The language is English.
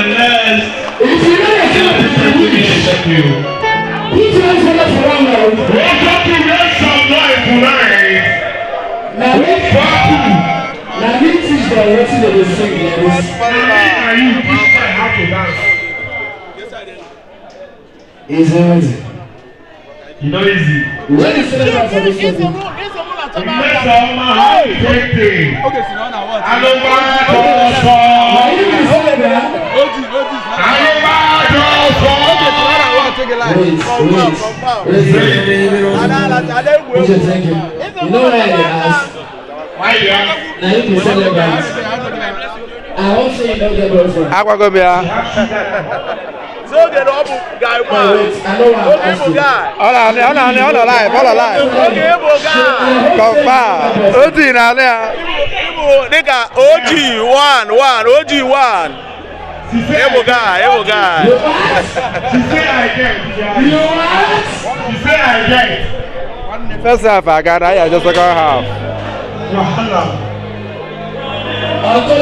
let's If you know thank you. put your hands together for one now. Welcome to Make Some Noise tonight. Now me teach them wetin they dey sing like this. Are you teach them how to dance? Is easy. You know easy. When you say that for this one. Make some how to take things. Aloma Joso. Na you be say that. Aloma Joso. Wait. Thank you. You know why I ask? Why you ask? Now you be celebrant. I won't say you don't get boyfriend. So get up, guy. I know what I'm asking. Hold on, live. Okay, Igbo guy. Confirm. Oti na there. Igbo, nigga, OG1. Igbo guy. You what? She say I get. You what? She say I get. First half I got, I just second half. Wahala. Uncle.